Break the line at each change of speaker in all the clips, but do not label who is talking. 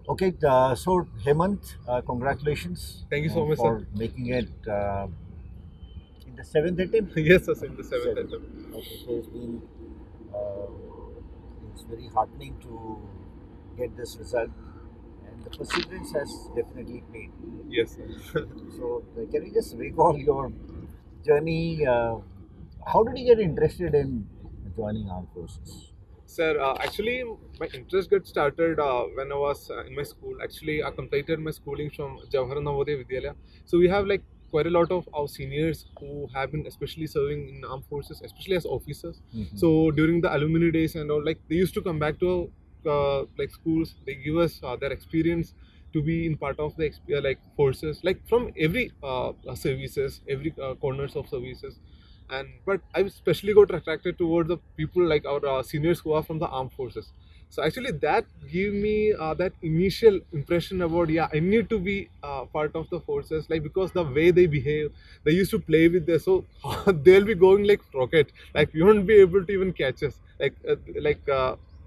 Okay, so Hemant, congratulations
Thank you so much, sir.
for making it in the seventh attempt.
Yes, sir, in the seventh
Seventh.
attempt.
Okay, so uh, it's very heartening to get this result, and the perseverance has definitely paid.
Yes, sir.
So, can you just recall your journey? How did you get interested in joining armed forces?
Sir, actually, my interest got started when I was in my school. Actually, I completed my schooling from Jawahar Navodaya Vidyalaya. So we have like quite a lot of our seniors who have been especially serving in armed forces, especially as officers. So during the alumni days and all, like they used to come back to like schools. They give us their experience to be in part of the like forces, like from every services, every corners of services. And but I especially got attracted towards the people like our seniors who are from the armed forces. So actually that gave me that initial impression about, yeah, I need to be part of the forces, like because the way they behave, they used to play with their, so they'll be going like rocket, like you won't be able to even catch us,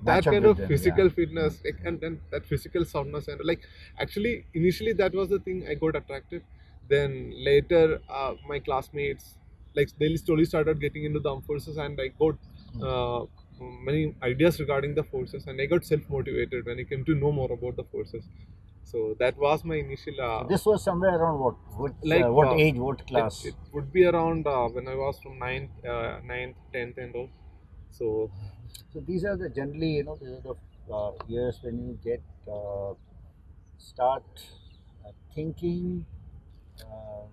Match
that
up
kind
with
of
them, yeah.
physical fitness, like, and that physical soundness, and like actually initially that was the thing I got attracted. Then later my classmates, like they slowly started getting into the armed forces, and I got uh, many ideas regarding the forces, and I got self-motivated when I came to know more about the forces. So that was my initial
So this was somewhere around
like
what age, what class?
it would be around when I was from ninth, 10th and all. So
So these are the generally, these are the years when you get start thinking um,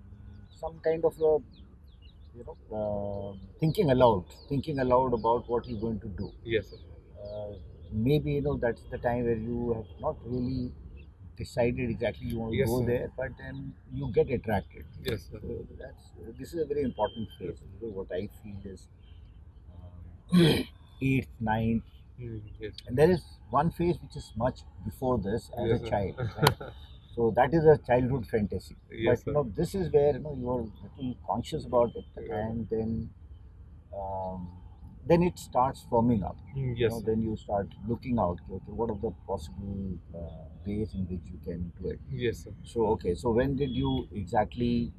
some kind of a thinking aloud about what you're going to do.
yes, sir.
Uh, Maybe that's the time where you have not really decided exactly you want to
Yes,
go
sir.
there, but then you get attracted.
Yes, sir.
So this is a very important phase. What I feel is eighth, ninth,
Yes,
and there is one phase which is much before this as a
yes,
child, right?
sir.
So that is a childhood fantasy. But
Yes, sir.
this is where you are little conscious about it,
Yeah.
and um, then it starts forming up.
Yes, sir.
Then you start looking out. Okay, what are the possible ways in which you can do it?
Yes, sir.
So okay, so when did you exactly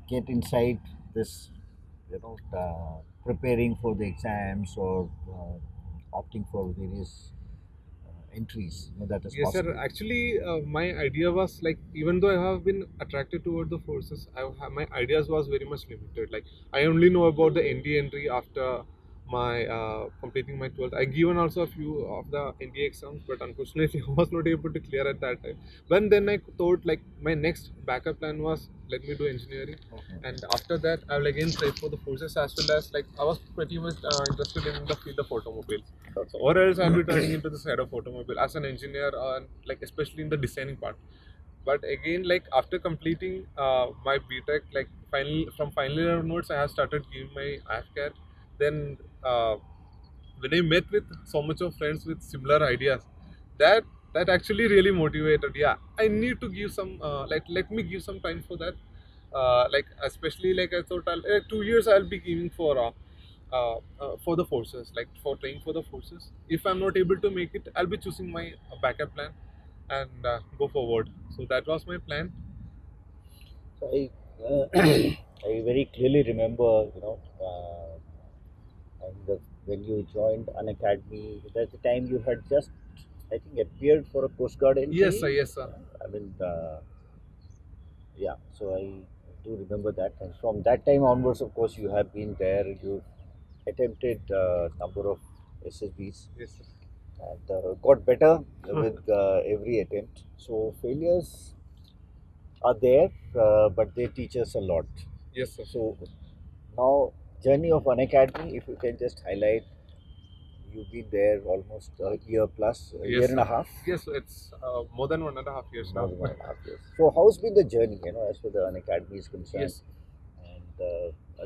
get inside this? Preparing for the exams or opting for various entries that is
Yes, sir.
possible.
Actually, my idea was like, even though I have been attracted toward the forces, my ideas was very much limited. Like, I only know about the ND entry after my completing my 12th. I given also a few of the NDA exams, but unfortunately, I was not able to clear at that time. But then I thought like my next backup plan was let me do engineering,
Okay.
and after that I will again try for the forces, as well as like I was pretty much interested in the field of automobiles. So, or else I'll be turning into the side of automobile as an engineer, like especially in the designing part. But again, like after completing my BTech, like final year onwards, I have started giving my AFCAT. Then when I met with so much of friends with similar ideas, that that actually really motivated. Yeah, I need to give some like let me give some time for that. Like especially like I thought 2 years I'll be giving for the forces, like for training for the forces. If I'm not able to make it, I'll be choosing my backup plan and go forward. So that was my plan.
So I very clearly remember, and when you joined an academy, that's the time you had just, I think, appeared for a Coast Guard
Yes, sir.
entry.
Yes, sir.
I mean, yeah. So I do remember that, and from that time onwards, of course, you have been there. You attempted number of SSBs
Yes, sir.
and got better with every attempt. So failures are there, but they teach us a lot.
Yes, sir.
So now, journey of an academy, if you can just highlight, you've been there almost a year plus, a year
Yes,
and a
sir.
half,
Yes, so it's more than 1.5 years
more
now.
than 1.5 years. So how's been the journey, as far the an academy is concerned,
Yes.
and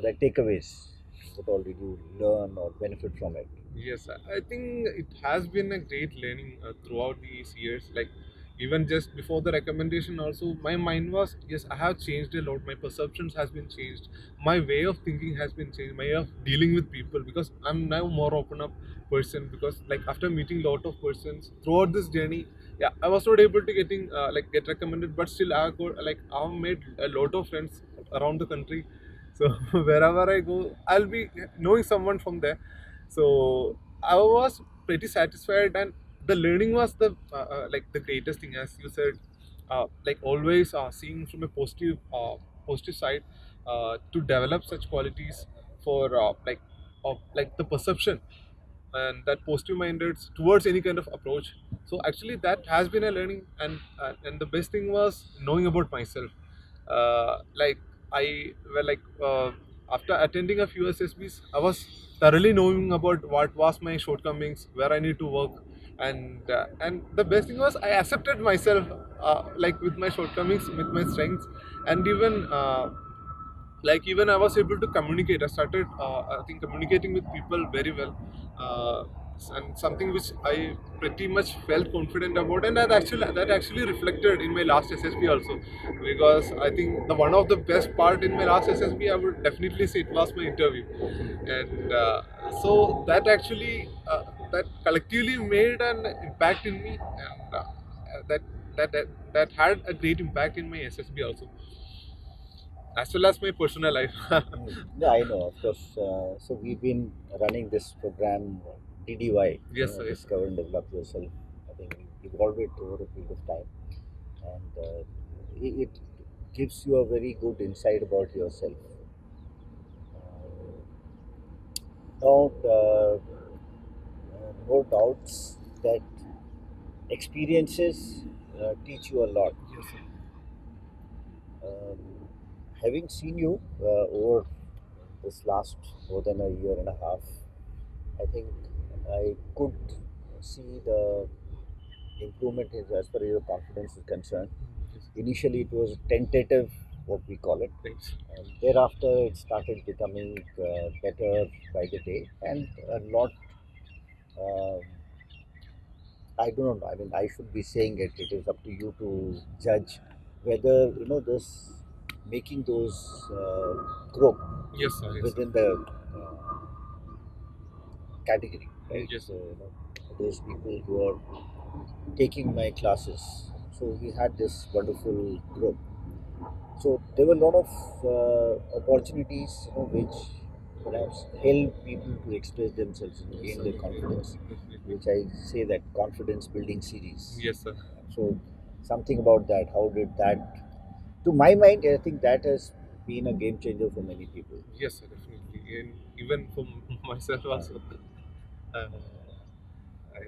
the takeaways? What all did you learn or benefit from it?
Yes, I think it has been a great learning throughout these years. Like even just before the recommendation, also my mind was, yes, I have changed a lot. My perceptions has been changed. My way of thinking has been changed. My way of dealing with people, because I'm now more open up person. Because like after meeting lot of persons throughout this journey, yeah, I was not able to get recommended, but still I've made a lot of friends around the country. So wherever I go, I'll be knowing someone from there. So I was pretty satisfied, and the learning was the greatest thing, as you said. Always seeing from a positive side, to develop such qualities for the perception and that positive minded towards any kind of approach. So actually that has been a learning, and the best thing was knowing about myself. Like I well like After attending a few SSBs, I was thoroughly knowing about what was my shortcomings, where I need to work. And the best thing was I accepted myself, with my shortcomings, with my strengths. And even I was able to communicate. I started, I think, communicating with people very well, uh, and something which I pretty much felt confident about, and that actually reflected in my last SSB also, because I think the one of the best part in my last SSB, I would definitely say it was my interview. And so that collectively made an impact in me, and that that had a great impact in my SSB also, as well as my personal life.
Yeah, I know, of course. So we've been running this program, DDY,
Yes, sir. Yes, sir.
Discover and Develop Yourself. I think we evolved it over a period of time, and it gives you a very good insight about yourself. Now, no doubts that experiences teach you a lot.
Yes, sir.
Um, Having seen you over this last more than a year and a half, I think I could see the improvement as far as your confidence is concerned.
Yes, sir.
Initially, it was tentative, what we call it,
Thanks.
and thereafter it started becoming better by the day, and a lot. um I don't know. I mean, I should be saying it. It is up to you to judge whether this making those group
Yes, sir. Yes, sir.
within the uh, category, right?
Yes,
So
sir.
those people who are taking my classes. So we had this wonderful group. So there were a lot of opportunities, which perhaps help people to express themselves and
Yes,
gain
sir.
their confidence,
Definitely.
which I say that confidence building series.
Yes, sir.
So something about that. How did that? To my mind, I think that has been a game changer for many people.
Yes, sir. Definitely. And even for myself also. Uh,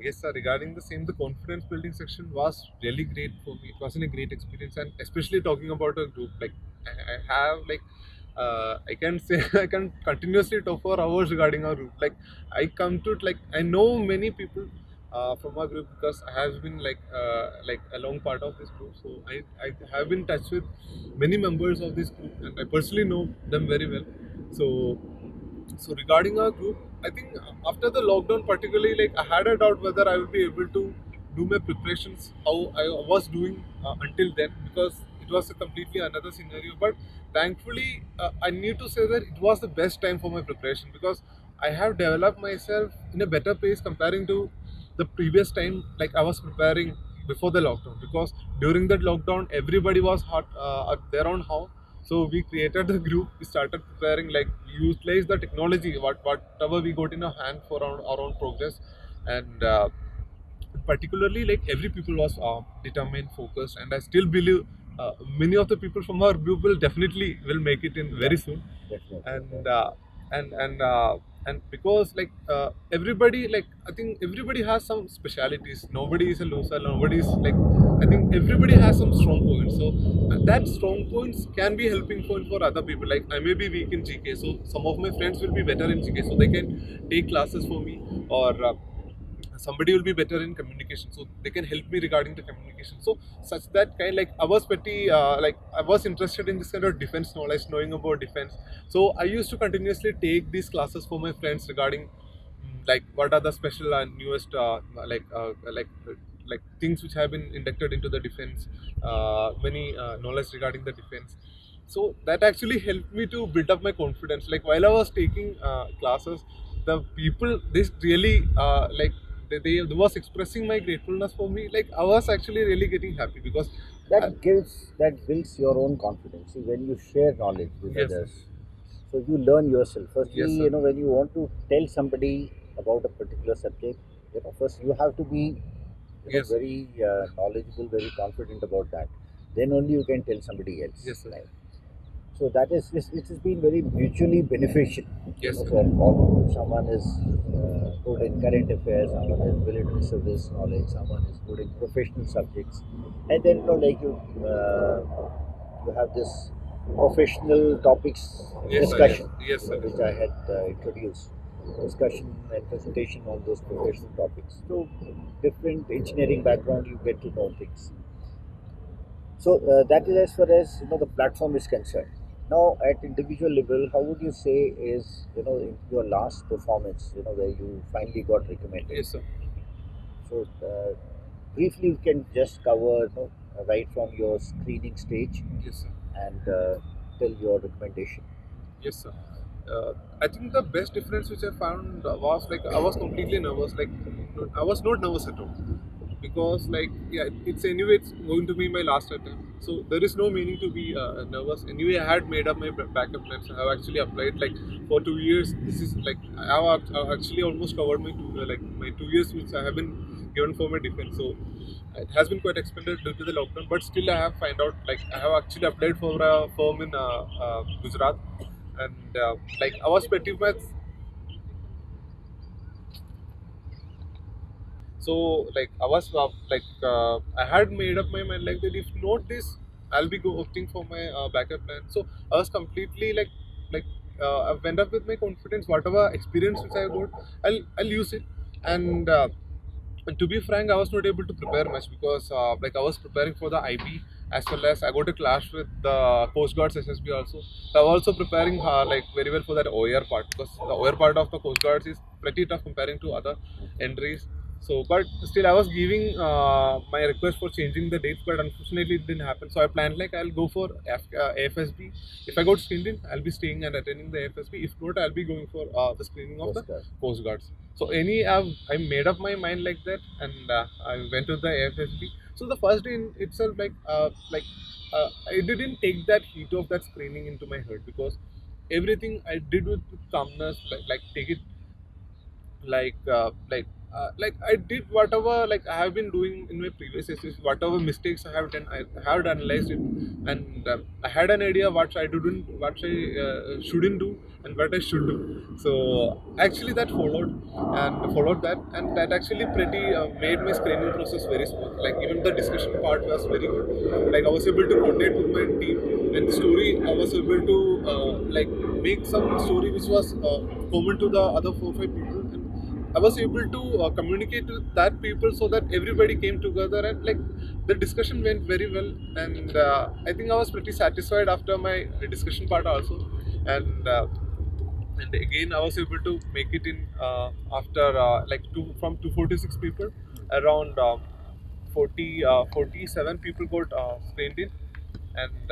yes, sir. Regarding the same, the confidence building section was really great for me. It wasn't a great experience, and especially talking about a group, I have I can say I can continuously talk for hours regarding our group. I come to it, I know many people from our group, because I have been a long part of this group. So I have been in touch with many members of this group, and I personally know them very well. So regarding our group, I think after the lockdown, particularly, I had a doubt whether I will be able to do my preparations how I was doing until then, because it was a completely another scenario. But thankfully, I need to say that it was the best time for my preparation, because I have developed myself in a better pace comparing to the previous time. Like I was preparing before the lockdown, because during that lockdown, everybody was hot at their own house. So we created the group. We started preparing, we utilized the technology, whatever we got in our hand for our own progress. And particularly, every people was determined, focused, and I still believe many of the people from our group will make it in
Yeah,
very soon.
definitely.
And and because everybody, I think everybody has some specialities. Nobody is a loser. Nobody is I think everybody has some strong points. So that strong points can be helping point for other people. Like I may be weak in GK, so some of my friends will be better in GK, so they can take classes for me. Or somebody will be better in communication, so they can help me regarding the communication. So such that kind, I was pretty I was interested in this kind of defense knowledge, knowing about defense. So I used to continuously take these classes for my friends regarding what are the special and newest things which have been inducted into the defense, many knowledge regarding the defense. So that actually helped me to build up my confidence. Like while I was taking classes, the people, this really they was expressing my gratefulness for me. Like I was actually really getting happy because
That
I,
gives, that builds your own confidence. See, when you share knowledge with
yes, sir.
others, so you learn yourself. Firstly,
Yes, sir.
when you want to tell somebody about a particular subject, first you have to be,
Yes, sir.
very knowledgeable, very confident about that. Then only you can tell somebody else,
Yes, sir.
right? So that is, it has been very mutually beneficial.
Yes, sir.
For all. If someone is good in current affairs, someone is military service knowledge, someone is good in professional subjects, and then like you have this professional topics
Yes, sir. Yes,
discussion,
yes, sir.
which I had introduced. Discussion and presentation on those professional topics. So different engineering background, you get to know things. So that is as far as the platform is concerned. Now, at individual level, how would you say is in your last performance, where you finally got recommended?
Yes, sir.
So briefly, you can just cover right from your screening stage
Yes, sir.
and tell your recommendation.
Yes, sir. I think the best difference which I found was like I was completely nervous. Like I was not nervous at all because like yeah, it's anyway it's going to be my last attempt. So there is no meaning to be nervous. Anyway, I had made up my backup plans. I have actually applied like for 2 years. This is like I've actually almost covered my my 2 years which I have been given for my defense. So it has been quite expended due to the lockdown, but still I have find out like I have actually applied for a firm in Gujarat, and like I was pretty much so like I was I had made up my mind like that if not this I'll be opting for my backup plan. So I was completely like I went up with my confidence. Whatever experience which I got, I'll use it, and. And to be frank, I was not able to prepare much because like I was preparing for the IB as well as I got a clash with the Coast Guard's SSB also. So I was also preparing like very well for that OER part because the OER part of the Coast Guards is pretty tough comparing to other entries. So, but still, I was giving my request for changing the dates, but unfortunately, it didn't happen. So I planned like I'll go for AFSB. If I got screened in, I'll be staying and attending the AFSB. If not, I'll be going for the screening of the
Coast Guard.
Coast Guards. So I made up my mind like that, and I went to the AFSB. So the first day in itself, I didn't take that heat of that screening into my head because everything I did with calmness, like take it like I did whatever like I have been doing in my previous essays, whatever mistakes I have done, I have analyzed it, and I had an idea what I shouldn't do, and what I should do. So actually, that followed that, and that actually pretty made my screening process very smooth. Like even the discussion part was very good. Like I was able to coordinate with my team, and the story I was able to like make some story which was common to the other 4 5 people, and I was able to communicate with that people so that everybody came together, and like the discussion went very well, and I think I was pretty satisfied after my discussion part also, and and again I was able to make it in after like from 246 people, around 47 people got screened in, and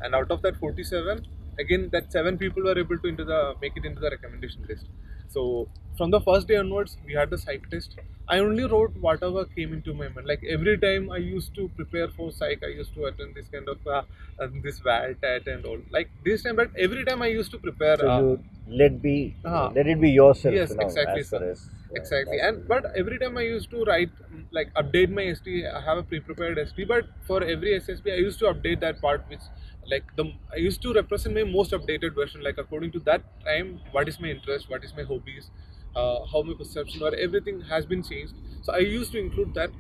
and out of that 47, again that 7 people were able to into the make it into the recommendation list. So from the first day onwards we had the psych test. I only wrote whatever came into my mind. Like every time I used to prepare for psych, I used to attend this kind of this val tat and all like this time, but every time I used to prepare
So you
uh,
let it be yourself,
yes, exactly,
as far
sir.
as
Exactly.
possible.
And but every time I used to write, like update my ST, I have a pre-prepared ST. But for every SSB, I used to update that part, which like the I used to represent my most updated version. Like according to that time, what is my interest, what is my hobbies, how my perception or everything has been changed. So I used to include that,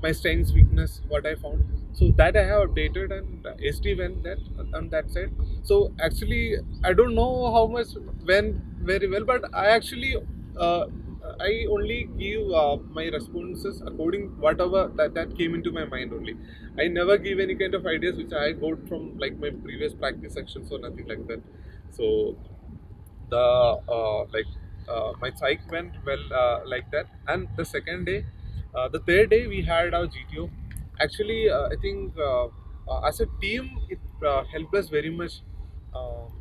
my strengths, weakness, what I found. So that I have updated, and ST went that on that side. So actually, I don't know how much went very well, but I actually I only give my responses according whatever that came into my mind only. I never give any kind of ideas which I got from like my previous practice sections or nothing like that. So the my psych went well like that, and the second day, the third day we had our GTO. Actually, I think as a team it helped us very much,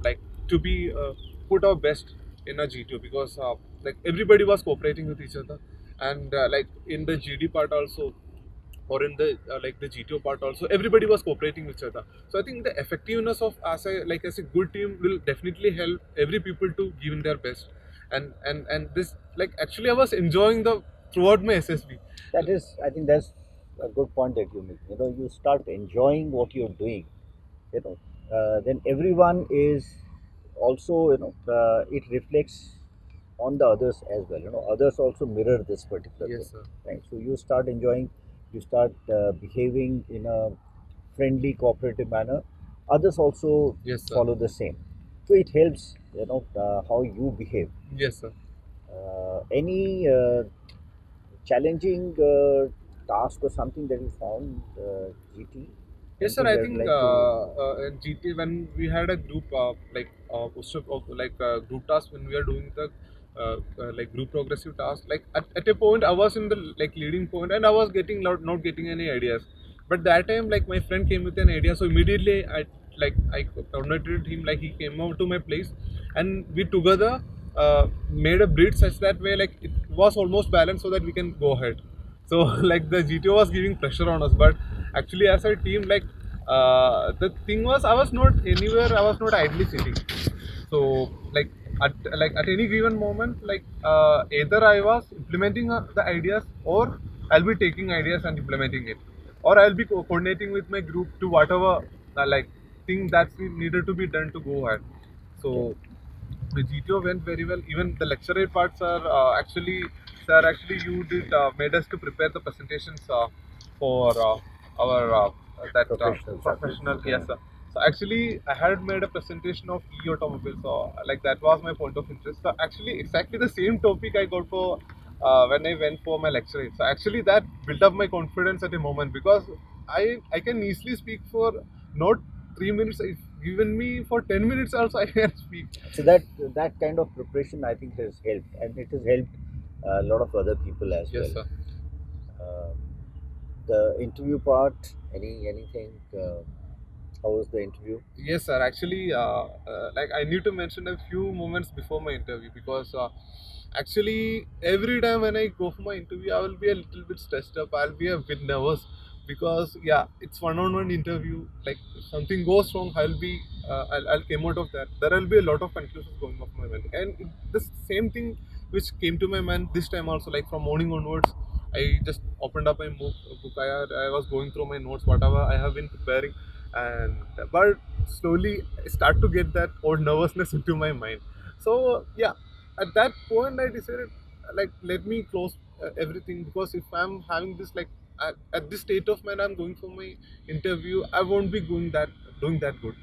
like to be put our best in a GTO because like everybody was cooperating with each other, and like in the GD part also, or in the like the GTO part also, everybody was cooperating with each other. So I think the effectiveness of as a good team will definitely help every people to give in their best. And this, like, actually I was enjoying the throughout my SSB.
That is, I think that's a good point that you make. You know, you start enjoying what you're doing. You know, then everyone is also, you know, it reflects on the others as well. You know, others also mirror this particular thing,
Yes, sir.
right? So you start enjoying, you start behaving in a friendly, cooperative manner. Others also
Yes, sir.
follow the same. So it helps, you know, how you behave.
Yes, sir.
Any challenging task or something that you found, GT?
Yes, sir.
Anything
I
that you'd
think
like to?
in GT, when we had a group group task, when we are doing the like group progressive task, like at a point I was in the like leading point and I was getting not getting any ideas. But that time, like, my friend came with an idea, so immediately I coordinated him, like he came over to my place, and we together made a bridge such that way, like it was almost balanced so that we can go ahead. So like the GTO was giving pressure on us, but actually as a team, like the thing was, I was not anywhere, I was not idly sitting. So like at any given moment, like either I was implementing the ideas, or I'll be taking ideas and implementing it, or I'll be coordinating with my group to whatever like thing that's needed to be done to go ahead.
Okay.
So the GTO went very well. Even the lecture parts are actually, sir, actually you did made us to prepare the presentations for our that
Professional subject.
professional.
Yeah.
Yes, sir. So actually, I had made a presentation of e-automobile. So like that was my point of interest. So actually, exactly the same topic I got for when I went for my lecture. So actually, that built up my confidence at a moment, because I can easily speak for not 3 minutes. If given me for 10 minutes also, I can speak.
So that kind of preparation, I think, has helped, and it has helped a lot of other people as
Yes,
well.
sir.
Um, the interview part, anything? How was the interview?
Yes, sir. Actually, like I need to mention a few moments before my interview, because actually every time when I go for my interview, I will be a little bit stressed up. I'll be a bit nervous because, yeah, it's one-on-one interview. Like if something goes wrong, I'll come out of that. There will be a lot of confusions going off my mind, and the same thing which came to my mind this time also. Like from morning onwards, I just opened up my book. I was going through my notes, whatever I have been preparing, and but slowly I start to get that old nervousness into my mind. So yeah, at that point I decided, like, let me close everything, because if I'm having this, like, at this state of mind I'm going for my interview, I won't be doing that good.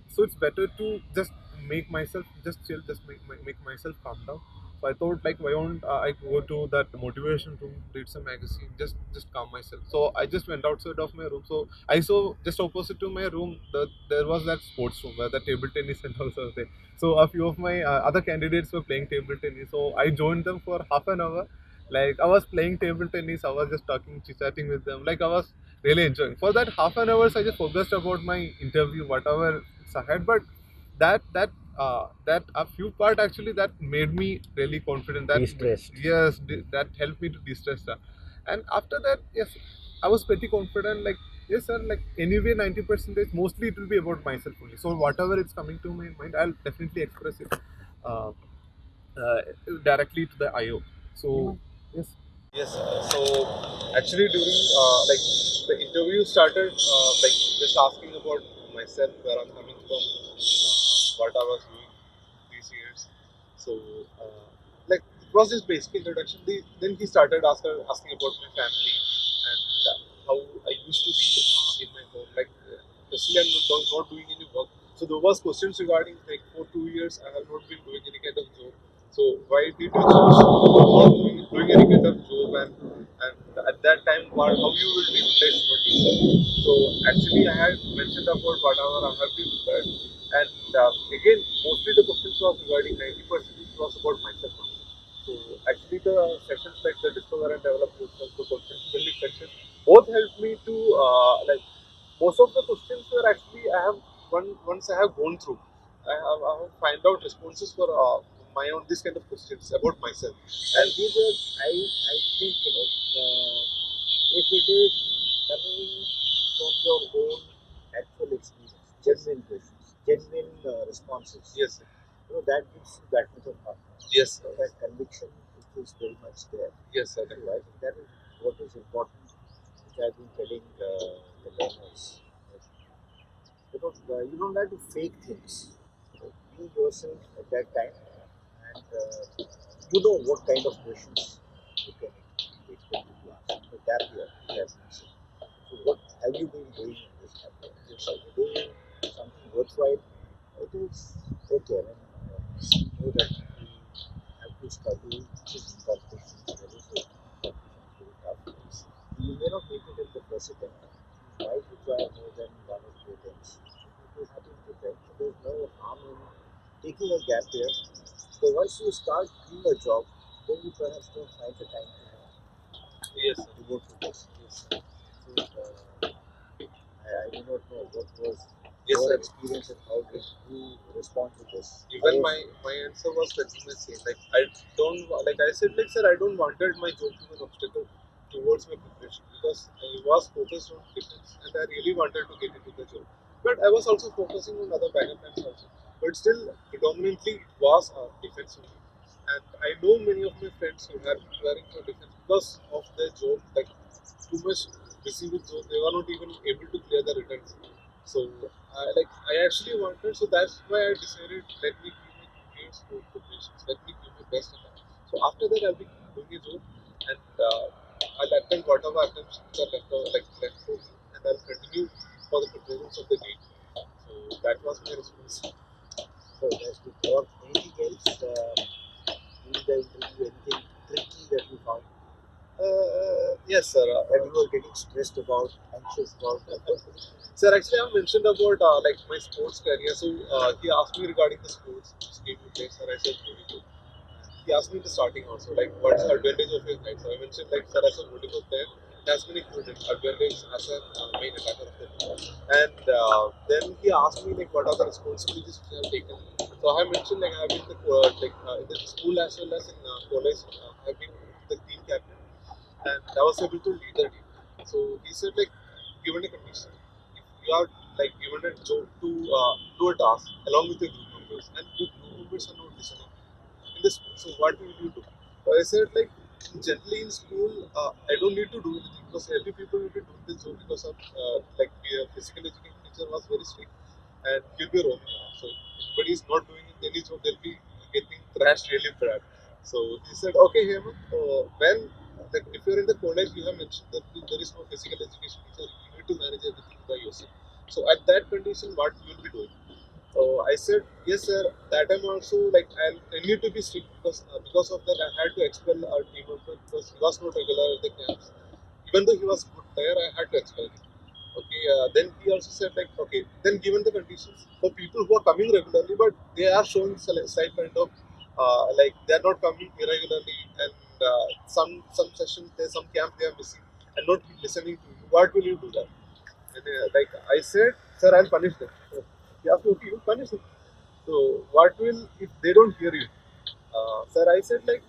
So it's better to just make myself just chill, just make myself calm down. So I thought, like, why don't I go to that motivation room, read some magazine, just calm myself. So I just went outside of my room. So I saw just opposite to my room, there was that sports room where the table tennis and also there. So a few of my other candidates were playing table tennis, so I joined them for half an hour. Like I was playing table tennis, I was just talking, chit chatting with them. Like I was really enjoying. For that half an hour, I just focused about my interview, whatever it's ahead. But that a few part actually that made me really confident.
De-stressed.
Yes, that helped me to de-stress. And after that, yes, I was pretty confident. Like, yes, sir. Like anyway, 90%, mostly it will be about myself only. So whatever is coming to my mind, I'll definitely express it uh, uh, directly to the IO. So yes. Yes. So actually, during like the interview started, like just asking about myself, where I'm coming from, what I was doing these years. So like it was his basic introduction. Then he started asking about my family and how I used to be in my home. Like especially I'm not doing any work. So there was questions regarding, like, for 2 years I have not been doing any kind of job. So why did you choose not doing any kind of job, and at that time how you will replace your teacher? So actually I had mentioned about whatever I have been prepared, and again mostly the questions was regarding 90% was about myself only. So actually the sessions like the discover and develop yourself, the questions building section, both helped me to like most of the questions were actually I have once I have gone through. I have find out responses for my own this kind of questions about myself.
And these are, I think, if it is coming from your own actual experience, genuine questions, genuine responses,
Yes, sir.
that gives you that much of confidence.
Yes, sir.
That conviction is very much there.
Yes, sir.
So I think that is what is important, which I've been telling the learners. You don't have to fake things. Be yourself at that time, and you know what kind of questions you can expect you to ask. The gap year, as mentioned. So what have you been doing in this gap year? Are you doing something worthwhile? It is okay. I mean, know that you have to struggle with competition. There is a competition very tough. You may not make it in the first attempt. You might require more than one or two attempts. It is happy with that. There is no harm in taking a gap year. So once you start doing a job, then you perhaps don't find the time
Yes, sir.
to go through this.
Yes.
So I do not know what was
Yes,
your
sir.
experience and how did you respond to this.
Even my answer was pretty much same. Like I don't like I said like sir I don't wanted my job to be an obstacle towards my preparation because I was focused on defense and I really wanted to get into the job. But I was also focusing on other backup plans also. But still predominantly it was defense only. And I know many of my friends who have been preparing for defense because of their job, like too much busy with job, they were not even able to clear the returns. So I actually wanted, so that's why I decided let me give my years for preparations, let me give my best attempt. So after that, I'll be doing a job, and I'll attempt whatever attempts which are left for me, and I'll continue for the preparations of the game. So that was my response.
So that's good. Or anything else in the interview, anything tricky that you found
Yes, sir.
that you were getting stressed about, anxious about?
Sir, actually, I mentioned about like my sports career. So he asked me regarding the sports, which game you play, sir. I said volleyball. He asked me in the starting also, like, what's the advantage of your height? So I mentioned, like, sir, as a volleyball player, it has many good advantages as a main attacker of the team. And then he asked me, like, what are the responsibilities which I have taken. So I have mentioned, like, I have been in the school as well as in college, I have been the team captain, and I was able to lead the team. So he said, like, given a condition, if you are like given a job to do a task along with your group members, and your group members are not listening in the school. So what will you do? So I said like generally in school I don't need to do anything because every people will be doing this job because of like the physical education teacher was very strict and he'll be roaming around. So if anybody is not doing any job, they'll be getting thrashed really bad. So he said, okay, Hemant, when like if you're in the college, you have mentioned that there is no physical education teacher, you need to manage everything by yourself. So at that condition, what you will be doing? I said, yes, sir. That time also, like, I need to be strict because of that, I had to expel our team member because he was not regular at the camps. Even though he was a good player, I had to expel him. Okay, then he also said, like, okay, then given the conditions for people who are coming regularly, but they are showing slight kind of like they are not coming irregularly, and some sessions, there's some camp they are missing and not listening to you. What will you do that? And like I said, sir, I'll punish them. So he asked me, okay, you punish them. So what will if they don't hear you? Sir, I said like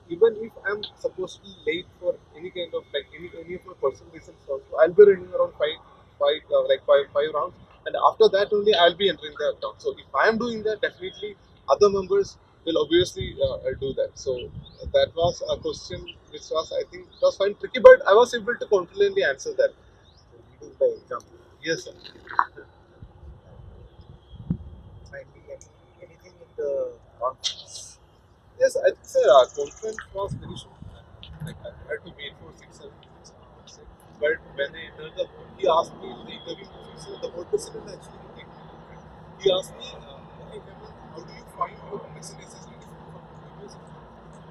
even if I'm supposed to be late for any kind of like any of my personal reasons also, I'll be running around five rounds, and after that only I'll be entering the account. So if I am doing that, definitely other members will obviously do that. So that was a question which was I think it was fine tricky, but I was able to confidently answer that.
So leading by example.
Yes, sir.
Finally, anything in the conference?
Yes, I think sir, conference was very short. Like I had to wait for 6 7 minutes. But when I entered the hall, he asked me in the interview officer, the board president actually came to me. He asked me, okay, Hemant, how do you find your SNSS different from the previous SSB?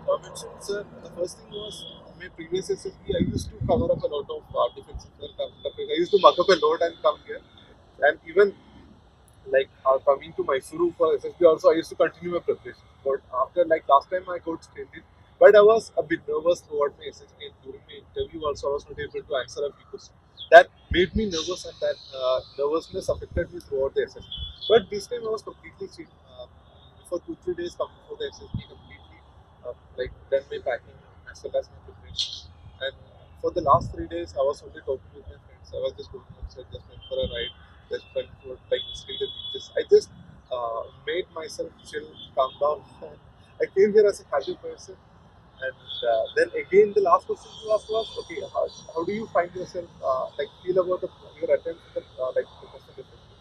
I mentioned, sir, the first thing was my previous SSB, I used to cover up a lot of defensive. I used to mark up a lot and come here. And even like coming to Mysuru for SSB also, I used to continue my preparation. But after like last time I got stranded, but I was a bit nervous throughout my SSB and during my interview also I was not able to answer a few questions. That made me nervous and that nervousness affected me throughout the SSB. But this time I was completely free. for 2-3 days come before the SSB completely like done my packing as well as my preparations. And for the last 3 days, I was only talking with my friends. I was just going outside, just went for a ride, just went for like visiting the beaches. I just made myself chill, calm down. I came here as a happy person. And then again, the last question you asked was, okay, how do you find yourself, like feel about your attempt at like the question differently?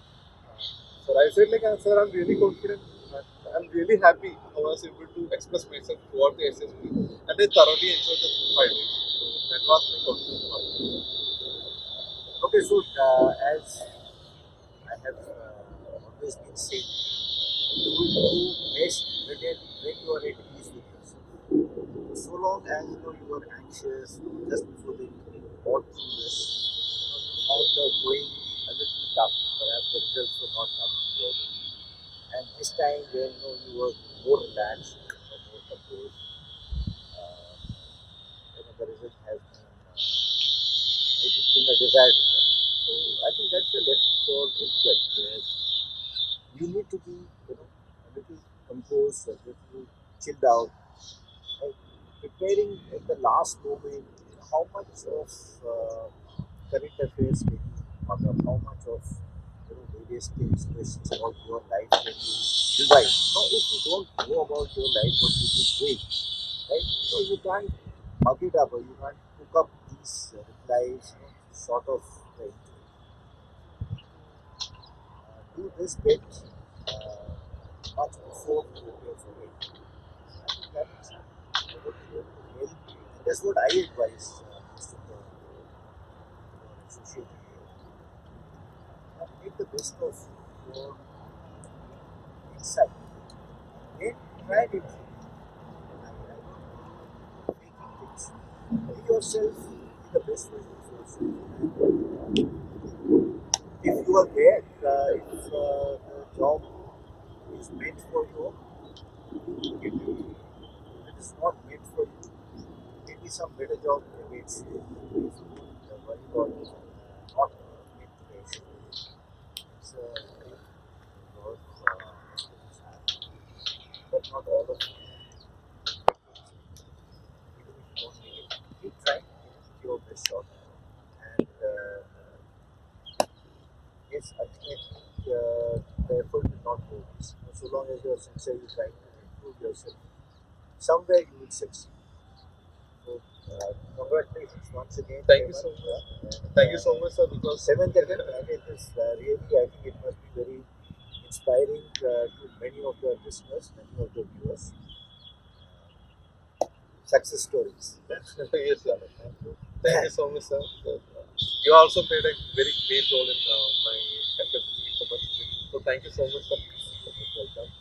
So I said like, sir, I'm really confident. And I'm really happy how I was able to express myself throughout the SSB, and I thoroughly enjoyed the 5 days. So that was my confidence part.
Okay, so as I have always been saying, you will do best when you are at ease with yourself. So long as you are anxious, just before the interview or through this, you found the going a little tough. Perhaps the results were not coming your way. And this time when you were more relaxed, more composed, the result has been it's been a desired result. So I think that's a lesson for everybody where you need to be a little composed, a little chilled out, right? Preparing at the last moment. How much of current affairs can you mug up? How much of various things, questions about your life can you revise? Now, if you don't know about your life, what you've been doing, right? So you can't mug it up or you can't cook up these replies, sort of right. Do this bit much before you prepare for it. I think that's what you really, that's what I advise most of the associate make the best of your insight. Then try it. I don't faking things. Be yourself, be the best version of yourself. If you are there, if the job is meant for you, get it. If it is not meant for you, maybe some better job awaits you. Please don't worry about not meant to be. It's a great work students have, but not all of them. Even if you don't make it, keep trying, give your best shot. And yes, ultimately, the effort will not go waste. So long as you are sincerely trying to improve yourself, somewhere you will succeed. So, congratulations once again.
Thank you
Hemant.
so much.
And,
Thank you so much, sir. Because
seventh attempt, and it is really, I think it must be very inspiring to many of the listeners, many of the viewers. Success stories.
yes, sir.
Thank you.
Thank you so much, sir. You also played a very great role in my FFP capacity. So thank you so much, sir.
Welcome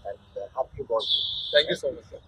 and happy about you.
Thank you so much, sir.